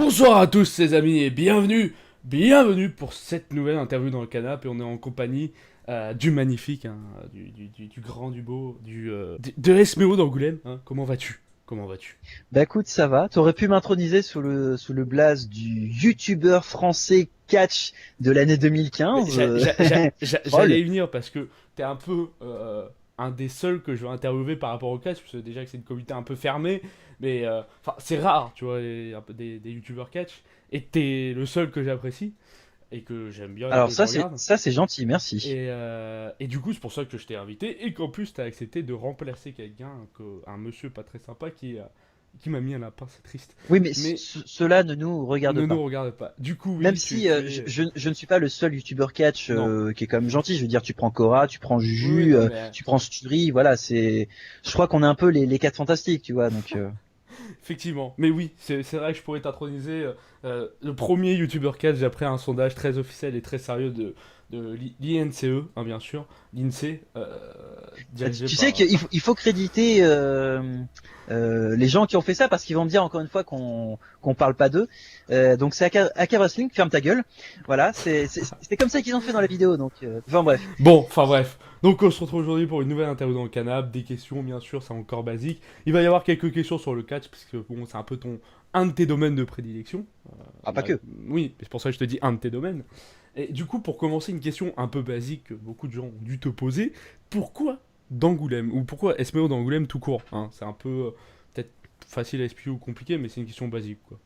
Bonsoir à tous les amis et bienvenue pour cette nouvelle interview dans le canapé. On est en compagnie du magnifique, hein, du grand, du beau, de SMO d'Angoulême. Hein. Comment vas-tu? Comment vas-tu? Bah écoute, ça va. T'aurais pu m'introniser sous le blaze du youtubeur français catch de l'année Mais 2015. j'allais Troll. y venir parce que t'es un peu un des seuls que je vais interviewer par rapport au catch, parce que déjà que c'est une communauté un peu fermée, mais c'est rare, tu vois, un peu des youtubeurs catch, et t'es le seul que j'apprécie et que j'aime bien et Alors que je ça c'est regarde. ça c'est gentil, merci. Et du coup, c'est pour ça que je t'ai invité et qu'en plus, t'as accepté de remplacer quelqu'un, un monsieur pas très sympa qui m'a mis un lapin, c'est triste. Oui, mais Mais cela ne nous regarde ne nous pas. regarde pas. Du coup, Même oui, si tu je, es. je, je ne suis pas le seul youtubeur catch Non. qui est quand même gentil. Je veux dire, tu prends Cora, tu prends Oui, oui, Juju, non, mais tu prends Sturi, voilà, c'est. Je crois qu'on est un peu les quatre fantastiques, tu vois. Donc. effectivement. Mais oui, c'est vrai que je pourrais t'introniser le premier youtubeur catch après un sondage très officiel et très sérieux de l'INCE, hein, bien sûr. L'INSEE, dirigé Tu sais par. qu'il faut créditer les gens qui ont fait ça parce qu'ils vont me dire encore une fois qu'on parle pas d'eux. Donc c'est AK Wrestling, ferme ta gueule. Voilà, c'est comme ça qu'ils ont fait dans la vidéo. Donc enfin bref. Bon, enfin bref. Donc on se retrouve aujourd'hui pour une nouvelle interview dans le canapé, des questions bien sûr, c'est encore basique. Il va y avoir quelques questions sur le catch, parce que bon, c'est un peu un de tes domaines de prédilection. Ah pas Bah, que. oui, c'est pour ça que je te dis un de tes domaines. Et du coup, pour commencer, une question un peu basique que beaucoup de gens ont dû te poser, pourquoi d'Angoulême? Ou pourquoi SMO d'Angoulême tout court, hein? C'est un peu peut-être facile à expliquer ou compliqué, mais c'est une question basique quoi.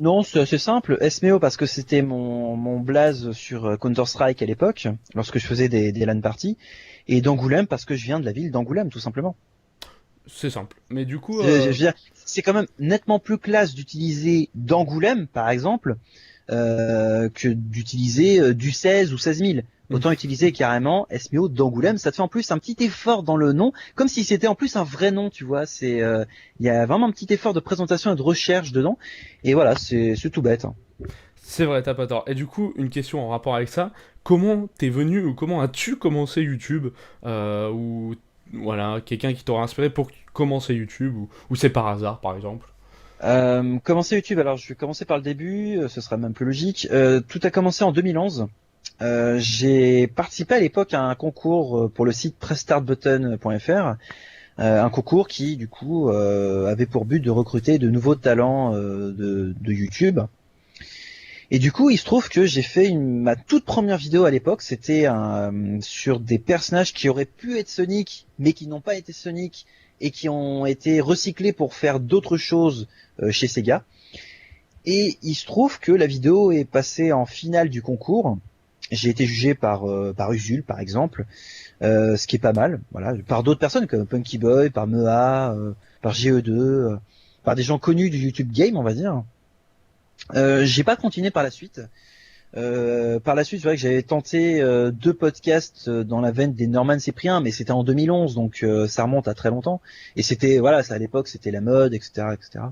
Non, c'est assez simple. SMEO parce que c'était mon blaze sur Counter-Strike à l'époque, lorsque je faisais des LAN parties. Et d'Angoulême parce que je viens de la ville d'Angoulême, tout simplement. C'est simple. Mais du coup, Je veux dire, c'est quand même nettement plus classe d'utiliser d'Angoulême, par exemple, que d'utiliser du 16 ou 16 000. Autant utiliser carrément SMEO d'Angoulême. Ça te fait en plus un petit effort dans le nom, comme si c'était en plus un vrai nom, tu vois. Il y a vraiment un petit effort de présentation et de recherche dedans. Et voilà, c'est tout bête, hein. c'est vrai, t'as pas tort. Et du coup, une question en rapport avec ça, comment t'es venu ou comment as-tu commencé YouTube ou voilà, quelqu'un qui t'aura inspiré pour commencer YouTube ou c'est par hasard par exemple. Commencer YouTube. Alors, je vais commencer par le début. Ce sera même plus logique. Tout a commencé en 2011. J'ai participé à l'époque à un concours pour le site pressstartbutton.fr. Un concours qui, du coup, avait pour but de recruter de nouveaux talents de YouTube. Et du coup, il se trouve que j'ai fait ma toute première vidéo à l'époque, c'était sur des personnages qui auraient pu être Sonic, mais qui n'ont pas été Sonic, et qui ont été recyclés pour faire d'autres choses chez Sega. Et il se trouve que la vidéo est passée en finale du concours. J'ai été jugé par Usul, par exemple, ce qui est pas mal, voilà, par d'autres personnes comme Punky Boy, par Mea, par GE2, par des gens connus du YouTube Game, on va dire. J'ai pas continué par la suite. Par la suite, c'est vrai que j'avais tenté deux podcasts dans la veine des Norman Cyprien, mais c'était en 2011, donc ça remonte à très longtemps. Et c'était, voilà, ça, à l'époque, c'était la mode, etc., etc.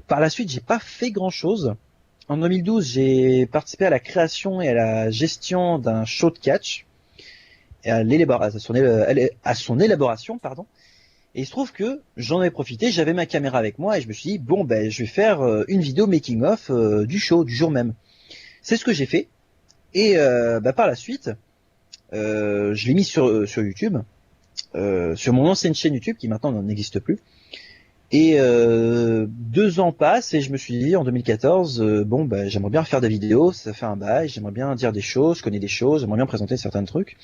Par la suite, j'ai pas fait grand-chose. En 2012, j'ai participé à la création et à la gestion d'un show de catch, et à son élaboration, pardon. Et il se trouve que j'en avais profité, j'avais ma caméra avec moi et je me suis dit bon ben je vais faire une vidéo making of du show du jour même. C'est ce que j'ai fait et par la suite je l'ai mis sur YouTube, sur mon ancienne chaîne YouTube qui maintenant n'existe plus. Et 2 ans passent et je me suis dit en 2014 bon ben j'aimerais bien faire des vidéos, ça fait un bail, j'aimerais bien dire des choses, je connais des choses, j'aimerais bien présenter certains trucs.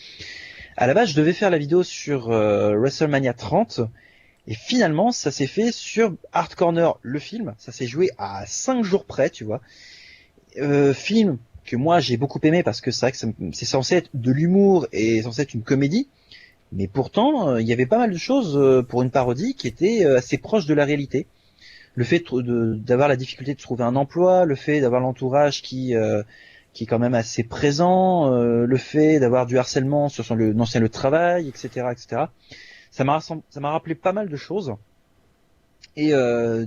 À la base je devais faire la vidéo sur WrestleMania 30. Et finalement, ça s'est fait sur Hard Corner, le film. Ça s'est joué à 5 jours près, tu vois. Film que moi j'ai beaucoup aimé parce que c'est vrai que c'est censé être de l'humour et censé être une comédie. Mais pourtant, il y avait pas mal de choses pour une parodie qui étaient assez proches de la réalité. Le fait d'avoir la difficulté de trouver un emploi, le fait d'avoir l'entourage qui est quand même assez présent, le fait d'avoir du harcèlement sur son ancien le travail, etc., etc. Ça m'a rappelé pas mal de choses. Et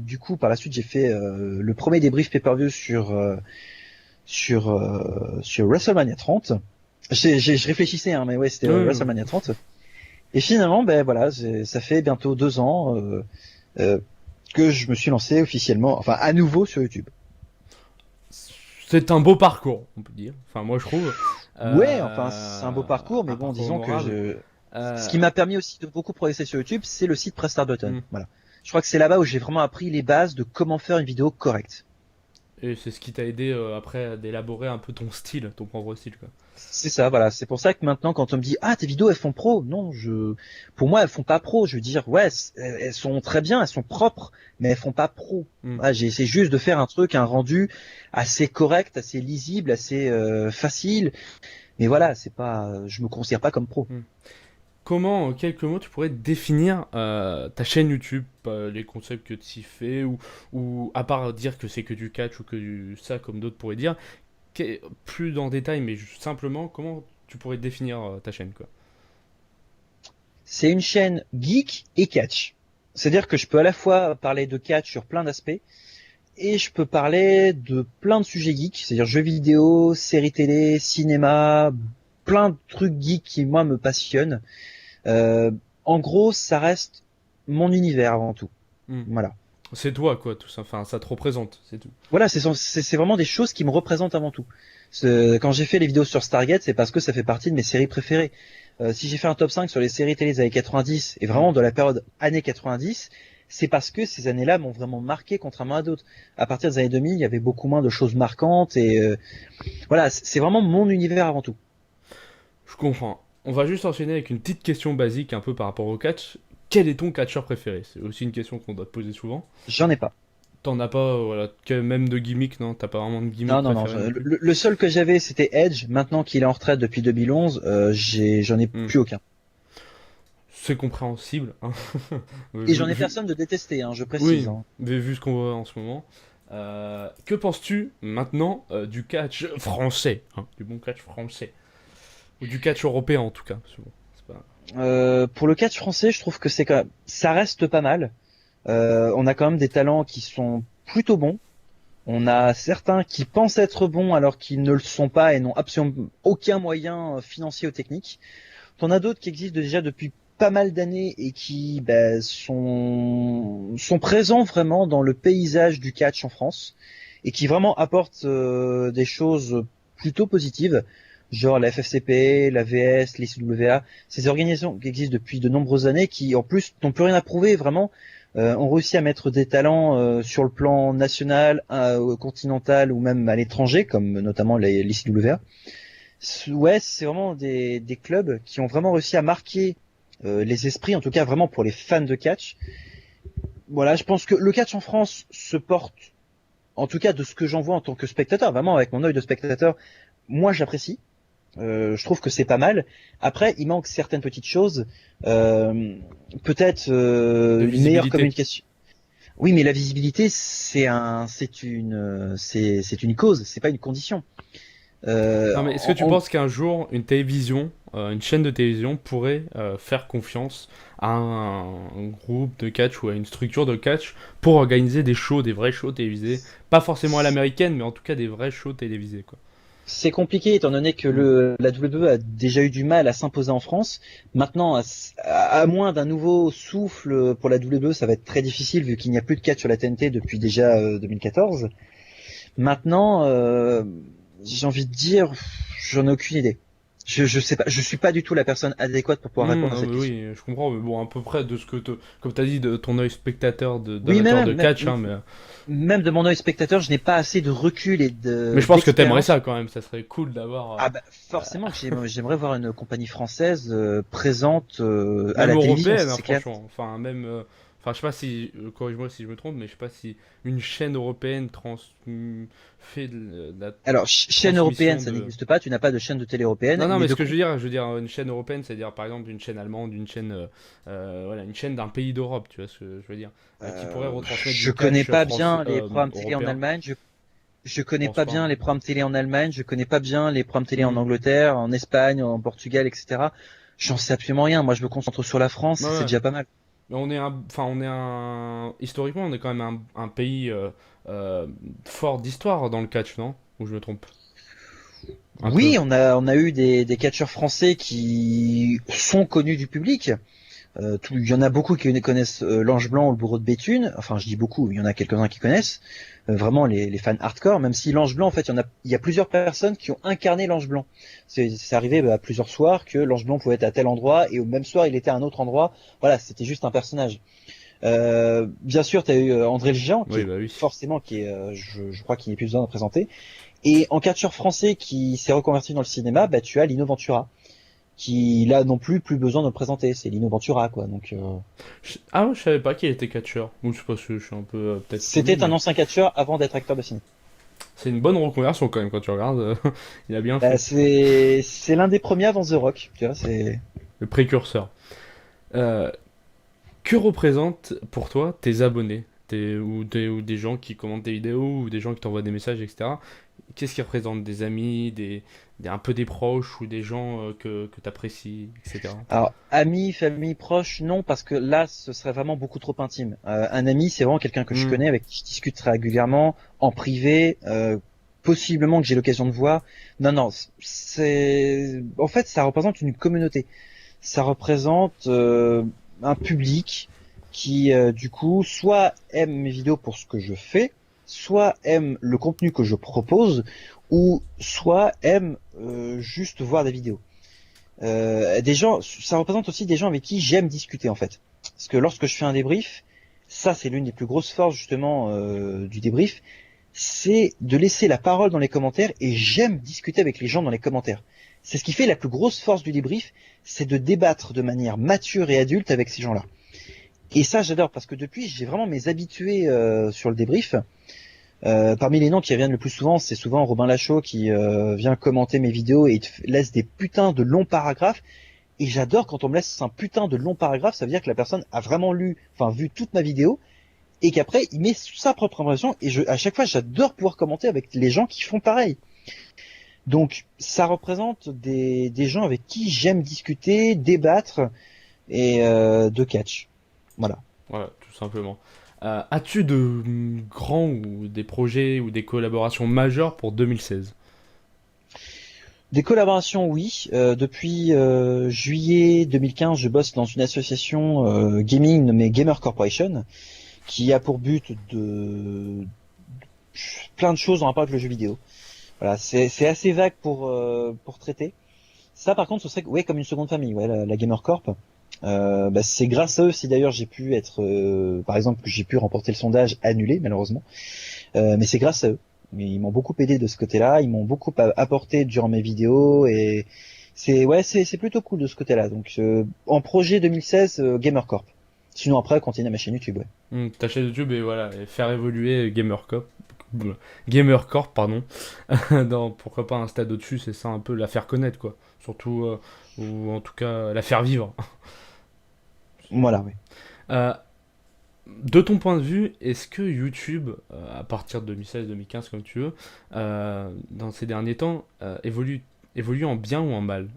du coup, par la suite, j'ai fait le premier débrief pay-per-view sur WrestleMania 30. Je réfléchissais, hein, mais ouais, c'était Ouais. WrestleMania 30. Et finalement, ben voilà, ça fait bientôt 2 ans euh, que je me suis lancé officiellement, enfin à nouveau sur YouTube. c'est un beau parcours, on peut dire. Enfin, moi, je trouve. Ouais, enfin, c'est un beau parcours, mais Un bon, parcours disons que honorable. ce Euh, qui m'a permis aussi de beaucoup progresser sur YouTube, c'est le site Press Start Button. hmm. Voilà. Je crois que c'est là-bas où j'ai vraiment appris les bases de comment faire une vidéo correcte. Et c'est ce qui t'a aidé après d'élaborer un peu ton style, ton propre style, quoi. C'est ça, voilà. C'est pour ça que maintenant, quand on me dit, ah, tes vidéos, elles font pro. Non, pour moi, elles font pas pro. Je veux dire, ouais, elles sont très bien, elles sont propres, mais elles font pas pro. Hmm. Voilà, j'ai essayé juste de faire un truc, un rendu assez correct, assez lisible, assez facile. Mais voilà, c'est pas, je me considère pas comme pro. Hmm. Comment, en quelques mots, tu pourrais définir ta chaîne YouTube, les concepts que tu y fais, ou à part dire que c'est que du catch ou que ça, comme d'autres pourraient dire, plus dans le détail, mais simplement, comment tu pourrais définir ta chaîne, quoi. C'est une chaîne geek et catch. C'est-à-dire que je peux à la fois parler de catch sur plein d'aspects, et je peux parler de plein de sujets geeks, c'est-à-dire jeux vidéo, séries télé, cinéma, plein de trucs geeks qui moi me passionnent. Euh, En gros, ça reste mon univers avant tout. Hmm. Voilà. C'est toi, quoi, tout ça. Enfin, ça te représente, c'est tout. Voilà, c'est vraiment des choses qui me représentent avant tout. Quand j'ai fait les vidéos sur Stargate, c'est parce que ça fait partie de mes séries préférées. Si j'ai fait un top 5 sur les séries télé des années 90 et vraiment de la période années 90, c'est parce que ces années-là m'ont vraiment marqué contrairement à d'autres. À partir des années 2000, il y avait beaucoup moins de choses marquantes et voilà, c'est vraiment mon univers avant tout. Je comprends. On va juste enchaîner avec une petite question basique un peu par rapport au catch. Quel est ton catcheur préféré? C'est aussi une question qu'on doit te poser souvent. J'en ai pas. T'en as pas, voilà, même de gimmick, non? T'as pas vraiment de gimmick Non, non, non. préféré non plus? Le seul que j'avais, c'était Edge. Maintenant qu'il est en retraite depuis 2011, j'en ai Hmm. plus aucun. C'est compréhensible, hein. Et j'en ai Vu- personne de détesté, hein, je précise. Oui, Hein. vu ce qu'on voit en ce moment. Que penses-tu maintenant du catch français, hein, du bon catch français? Ou du catch européen en tout cas. Parce que bon, c'est pas... Pour le catch français, je trouve que c'est quand même, ça reste pas mal. On a quand même des talents qui sont plutôt bons. On a certains qui pensent être bons alors qu'ils ne le sont pas et n'ont absolument aucun moyen financier ou technique. T'en as d'autres qui existent déjà depuis pas mal d'années et qui sont présents vraiment dans le paysage du catch en France et qui vraiment apportent des choses plutôt positives, genre la FFCP, la VS, l'ICWA, ces organisations qui existent depuis de nombreuses années qui en plus n'ont plus rien à prouver vraiment. Ont réussi à mettre des talents sur le plan national, continental ou même à l'étranger, comme notamment l'ICWA. Ouais, c'est vraiment des clubs qui ont vraiment réussi à marquer les esprits, en tout cas vraiment pour les fans de catch. Voilà, je pense que le catch en France se porte, en tout cas de ce que j'en vois en tant que spectateur, vraiment avec mon œil de spectateur, moi j'apprécie. Je trouve que c'est pas mal. Après, il manque certaines petites choses. Peut-être De une meilleure visibilité. communication. Oui, mais la visibilité, c'est une cause, c'est pas une condition. Non mais est-ce que tu En, penses qu'un jour une télévision, une chaîne de télévision pourrait faire confiance à un groupe de catch ou à une structure de catch pour organiser des shows, des vrais shows télévisés, pas forcément à l'américaine, mais en tout cas des vrais shows télévisés quoi. C'est compliqué étant donné que Mm. la WWE a déjà eu du mal à s'imposer en France. Maintenant, à moins d'un nouveau souffle pour la WWE, ça va être très difficile vu qu'il n'y a plus de catch sur la TNT depuis déjà 2014. Maintenant, j'ai envie de dire, j'en ai aucune idée. Je sais pas, je suis pas du tout la personne adéquate pour pouvoir répondre à Non, cette mais question. oui, je comprends, mais bon, à peu près de ce que comme t'as dit, de ton œil spectateur, Oui, d'amateur de catch, hein, même de mon œil spectateur, je n'ai pas assez de recul et mais je pense que t'aimerais d'expérience. ça quand même, ça serait cool d'avoir, Ah bah forcément que j'aimerais voir une compagnie française présente à même la télévision, ça, européenne, hein, c'est clair. franchement, enfin, même, enfin, je sais pas si, corrige-moi si je me trompe, mais je sais pas si une chaîne européenne fait de la Alors chaîne européenne, transmission ça de... n'existe pas, tu n'as pas de chaîne de télé européenne, Non, non, mais mais de ce que je veux dire, une chaîne européenne, c'est-à-dire par exemple une chaîne allemande, une chaîne, voilà, une chaîne d'un pays d'Europe, tu vois ce que je veux dire, qui pourrait retransmettre je du connais catch pas français, bien les programmes télé en européen, Allemagne, je je connais pense pas pas, hein. bien les programmes télé en Allemagne, je connais pas bien les programmes télé en Hmm. Angleterre, en Espagne, en Portugal, etc. J'en sais absolument rien. Moi, je me concentre sur la France, Ouais, c'est ouais. déjà pas mal. Mais historiquement, on est quand même un pays euh, fort d'histoire dans le catch, non? Ou je me trompe? Un peu. Oui, on a eu des catcheurs français qui sont connus du public. Il y en a beaucoup qui connaissent l'Ange Blanc ou le Bourreau de Béthune. Enfin, je dis beaucoup, il y en a quelques-uns qui connaissent. Vraiment les fans hardcore. Même si l'Ange Blanc, en fait, il y a plusieurs personnes qui ont incarné l'Ange Blanc. C'est arrivé à plusieurs soirs que l'Ange Blanc pouvait être à tel endroit et au même soir il était à un autre endroit. Voilà, c'était juste un personnage. Bien sûr, tu as eu André le Géant, qui Oui, est bah oui. forcément, qui est, je crois qu'il n'est plus besoin de présenter. Et en catcheur français qui s'est reconverti dans le cinéma, bah tu as Lino Ventura, qui là non plus besoin de le présenter. C'est Lino Ventura, quoi. Donc Ah ouais, je savais pas qu'il était catcheur. Ou je sais pas, je suis un peu peut-être paumé, c'était un mais ancien catcheur avant d'être acteur de ciné. c'est une bonne reconversion quand même quand tu regardes. Il a bien Bah, fait. c'est l'un des premiers avant The Rock, tu vois. C'est Le précurseur. Euh, que représentent pour toi tes abonnés ou des gens qui commentent tes vidéos ou des gens qui t'envoient des messages, etc. Qu'est-ce qui représente des amis, un peu des proches ou des gens que tu apprécies, etc. Alors, amis, famille, proche, non, parce que là, ce serait vraiment beaucoup trop intime. Un ami, c'est vraiment quelqu'un que je Hmm. connais, avec qui je discute très régulièrement, en privé, possiblement que j'ai l'occasion de voir. Non, non, en fait, ça représente une communauté. Ça représente un public qui, du coup, soit aime mes vidéos pour ce que je fais, soit aime le contenu que je propose, ou soit aime juste voir des vidéos. Des gens, ça représente aussi des gens avec qui j'aime discuter en fait. Parce que lorsque je fais un débrief, ça c'est l'une des plus grosses forces justement du débrief, c'est de laisser la parole dans les commentaires et j'aime discuter avec les gens dans les commentaires. C'est ce qui fait la plus grosse force du débrief, c'est de débattre de manière mature et adulte avec ces gens-là. Et ça j'adore parce que depuis j'ai vraiment mes habitués sur le débrief. Parmi les noms qui reviennent le plus souvent, c'est souvent Robin Lachaud qui vient commenter mes vidéos et il te laisse des putains de longs paragraphes. Et j'adore quand on me laisse un putain de long paragraphe, ça veut dire que la personne a vraiment vu toute ma vidéo et qu'après il met sa propre impression. Et à chaque fois, j'adore pouvoir commenter avec les gens qui font pareil. Donc ça représente des gens avec qui j'aime discuter, débattre et de catch. Voilà. Voilà, tout simplement. As-tu de grands ou des projets ou des collaborations majeures pour 2016? Des collaborations, oui. Depuis juillet 2015, je bosse dans une association gaming nommée Gamer Corporation, qui a pour but de plein de choses en rapport avec le jeu vidéo. Voilà, c'est assez vague pour traiter. Ça, par contre, ce serait ouais, comme une seconde famille, ouais, la Gamer Corp. C'est grâce à eux si d'ailleurs j'ai pu être, par exemple, que j'ai pu remporter le sondage annulé malheureusement. Mais c'est grâce à eux. Mais ils m'ont beaucoup aidé de ce côté-là, ils m'ont beaucoup apporté durant mes vidéos et c'est plutôt cool de ce côté-là. Donc en projet 2016 Gamer Corp. Sinon après continuer ma chaîne YouTube. Ouais. Ta chaîne YouTube et voilà, et faire évoluer Gamer Corp, pardon, dans pourquoi pas un stade au-dessus, c'est ça un peu la faire connaître quoi. Surtout ou en tout cas la faire vivre. Voilà, oui. Euh, de ton point de vue, est-ce que YouTube, à partir de 2016-2015 comme tu veux, dans ces derniers temps, évolue en bien ou en mal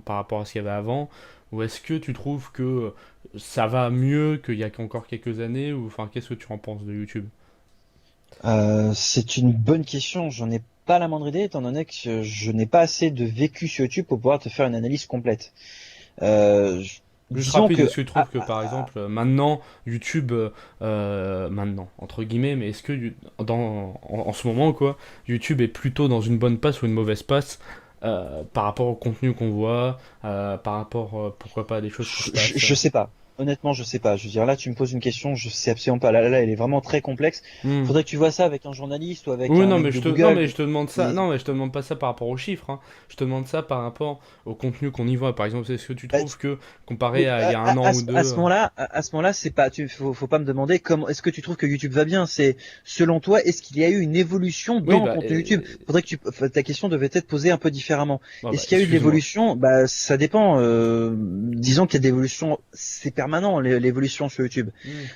par rapport à ce qu'il y avait avant? Ou est-ce que tu trouves que ça va mieux qu'il y a encore quelques années? Ou enfin, qu'est-ce que tu en penses de YouTube? C'est une bonne question. J'en ai pas la moindre idée étant donné que je n'ai pas assez de vécu sur YouTube pour pouvoir te faire une analyse complète. Juste Disons rapide, que est-ce que tu trouves que par exemple, maintenant, YouTube, maintenant, entre guillemets, mais est-ce que en ce moment, quoi, YouTube est plutôt dans une bonne passe ou une mauvaise passe par rapport au contenu qu'on voit, par rapport, pourquoi pas, à des choses qui se passent je sais pas. Honnêtement, je sais pas. Je veux dire, là, tu me poses une question, je sais absolument pas. Là, elle est vraiment très complexe. Hmm. Faudrait que tu vois ça avec un journaliste ou avec Oui, un non, mec mais de non, Google. mais je te demande ça. Mais Non, mais je te demande pas ça par rapport aux chiffres, hein. Je te demande ça par rapport au contenu qu'on y voit. Par exemple, est-ce que tu bah, trouves que, comparé oui, à il y a un an ou deux, à ce moment-là, à ce moment-là, c'est pas, faut pas me demander comment, est-ce que tu trouves que YouTube va bien? C'est, selon toi, est-ce qu'il y a eu une évolution oui, dans le bah, contenu YouTube? Faudrait que ta question devait être posée un peu différemment. bah, Est-ce qu'il y a eu de excuse-moi. l'évolution? Bah, ça dépend. Disons qu'il y a de l'évolution, c'est permanent, l'évolution sur YouTube.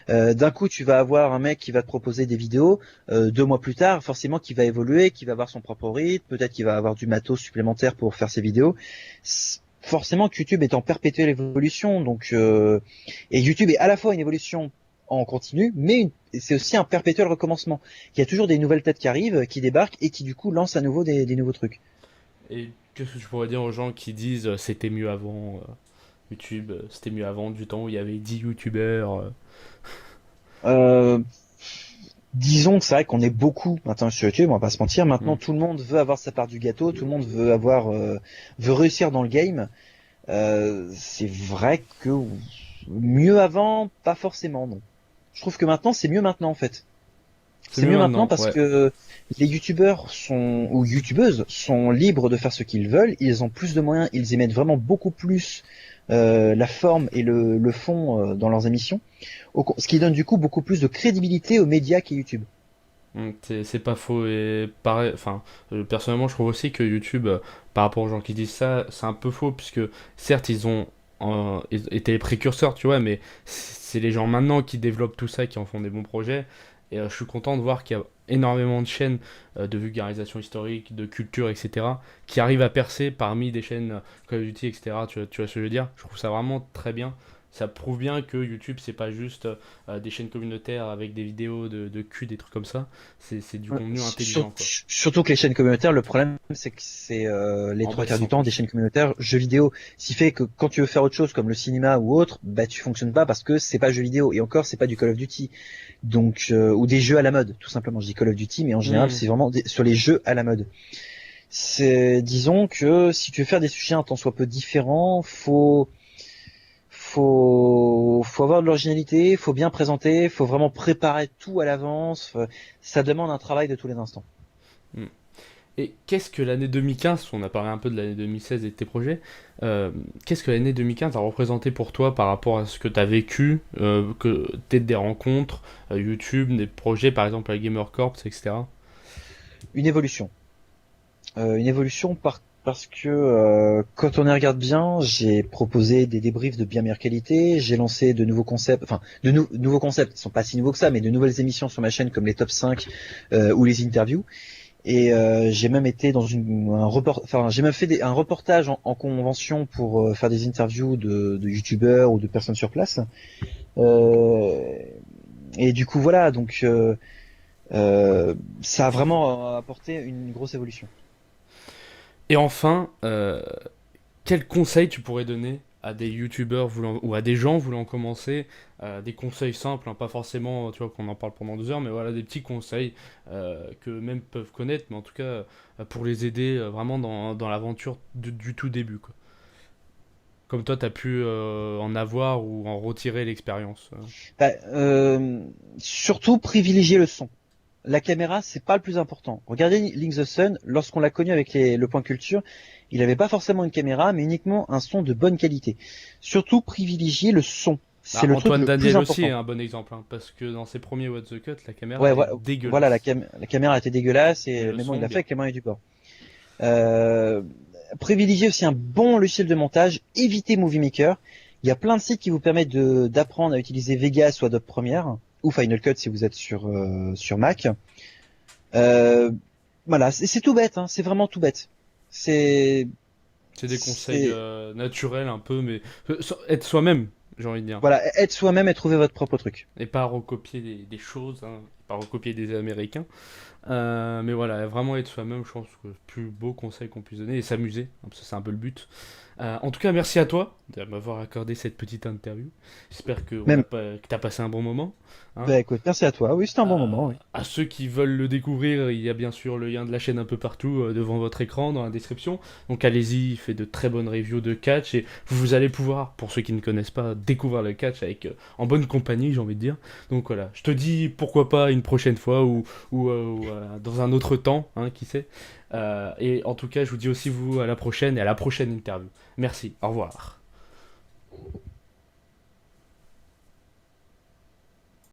Hmm. D'un coup, tu vas avoir un mec qui va te proposer des vidéos. 2 mois plus tard, forcément, qui va évoluer, qui va avoir son propre rythme. Peut-être qu'il va avoir du matos supplémentaire pour faire ses vidéos. Forcément que YouTube est en perpétuelle évolution, donc et YouTube est à la fois une évolution en continu, mais c'est aussi un perpétuel recommencement. Il y a toujours des nouvelles têtes qui arrivent, qui débarquent et qui du coup lancent à nouveau des nouveaux trucs. Et qu'est-ce que tu pourrais dire aux gens qui disent c'était mieux avant YouTube, c'était mieux avant, du temps où il y avait 10 youtubeurs. Euh, Disons que c'est vrai qu'on est beaucoup maintenant sur YouTube, on va pas se mentir. Maintenant, Hmm. tout le monde veut avoir sa part du gâteau, tout le monde veut réussir dans le game. C'est vrai que mieux avant, pas forcément, non. Je trouve que maintenant, c'est mieux maintenant en fait. C'est C'est mieux mieux maintenant maintenant, parce ouais. que les youtubeurs sont ou youtubeuses sont libres de faire ce qu'ils veulent. Ils ont plus de moyens, ils émettent vraiment beaucoup plus la forme et le fond dans leurs émissions, ce qui donne du coup beaucoup plus de crédibilité aux médias qu'est YouTube. C'est pas faux et pareil, enfin, personnellement je trouve aussi que YouTube, par rapport aux gens qui disent ça, c'est un peu faux puisque certes ils été les précurseurs, tu vois, mais c'est les gens maintenant qui développent tout ça, qui en font des bons projets. Et je suis content de voir qu'il y a énormément de chaînes de vulgarisation historique, de culture, etc., qui arrivent à percer parmi des chaînes Call of Duty, etc. Tu vois ce que je veux dire? Je trouve ça vraiment très bien. Ça prouve bien que YouTube, c'est pas juste des chaînes communautaires avec des vidéos de cul, des trucs comme ça. C'est du Ouais. contenu intelligent, quoi. Surtout que les chaînes communautaires, le problème c'est que c'est les En trois baisse quarts du en temps des plus. chaînes communautaires jeux vidéo. Ce qui fait que quand tu veux faire autre chose comme le cinéma ou autre, bah tu fonctionnes pas parce que c'est pas jeux vidéo et encore c'est pas du Call of Duty. Donc ou des jeux à la mode, tout simplement. Je dis Call of Duty, mais en général Hmm. c'est vraiment sur les jeux à la mode. C'est disons que si tu veux faire des sujets un tant soit peu différents, faut avoir de l'originalité, faut bien présenter, faut vraiment préparer tout à l'avance. Ça demande un travail de tous les instants. Hmm. Et qu'est-ce que l'année 2015, on a parlé un peu de l'année 2016 et de tes projets, qu'est-ce que l'année 2015 a représenté pour toi par rapport à ce que tu as vécu, que peut-être des rencontres, YouTube, des projets par exemple avec Gamer Corps, etc. Une évolution. Parce que quand on y regarde bien, j'ai proposé des débriefs de bien meilleure qualité, j'ai lancé de nouveaux concepts, enfin nouveaux concepts, ils sont pas si nouveaux que ça, mais de nouvelles émissions sur ma chaîne comme les top 5 ou les interviews. Et j'ai même été dans j'ai même fait un reportage en convention pour faire des interviews de youtubeurs ou de personnes sur place. Euh, et du coup voilà, donc ça a vraiment apporté une grosse évolution. Et enfin, quel conseil tu pourrais donner à des youtubeurs voulant, ou à des gens voulant commencer, des conseils simples, hein, pas forcément, tu vois, qu'on en parle pendant 2 heures, mais voilà, des petits conseils que même peuvent connaître, mais en tout cas pour les aider vraiment dans l'aventure du tout début, quoi. Comme toi, tu as pu en avoir ou en retirer l'expérience. Bah, surtout privilégier le son. La caméra, c'est pas le plus important. Regardez Link the Sun, lorsqu'on l'a connu avec le point culture, il avait pas forcément une caméra, mais uniquement un son de bonne qualité. Surtout privilégier le son. C'est Bah, le truc Antoine le plus Daniel aussi est important. un bon exemple, hein, parce que dans ses premiers What the Cut, la caméra Ouais, elle est voilà, dégueulasse. la caméra était dégueulasse, Mais le mais bon, il son, l'a fait bien. avec les moyens du bord. Euh, Privilégier aussi un bon logiciel de montage, éviter Movie Maker. Il y a plein de sites qui vous permettent d'apprendre à utiliser Vegas ou Adobe Premiere, ou Final Cut si vous êtes sur Mac. Euh, voilà, c'est tout bête, hein, c'est vraiment tout bête. C'est, C'est des conseils c'est, naturels un peu, mais être soi-même, j'ai envie de dire. voilà, être soi-même et trouver votre propre truc. Et pas recopier des choses, hein, pas recopier des Américains. Mais voilà, vraiment être soi-même, je pense que le plus beau conseil qu'on puisse donner et s'amuser, hein, parce que c'est un peu le but. En tout cas, merci à toi de m'avoir accordé cette petite interview. J'espère Même, que t'as passé un bon moment, hein. bah écoute, merci à toi. Oui, c'était un bon moment, oui. À ceux qui veulent le découvrir, il y a bien sûr le lien de la chaîne un peu partout devant votre écran dans la description. Donc allez-y, il fait de très bonnes reviews de catch et vous allez pouvoir, pour ceux qui ne connaissent pas, découvrir le catch avec en bonne compagnie, j'ai envie de dire. Donc voilà, je te dis pourquoi pas une prochaine fois ou dans un autre temps, hein, qui sait. Et en tout cas, je vous dis aussi vous à la prochaine et à la prochaine interview. Merci, au revoir.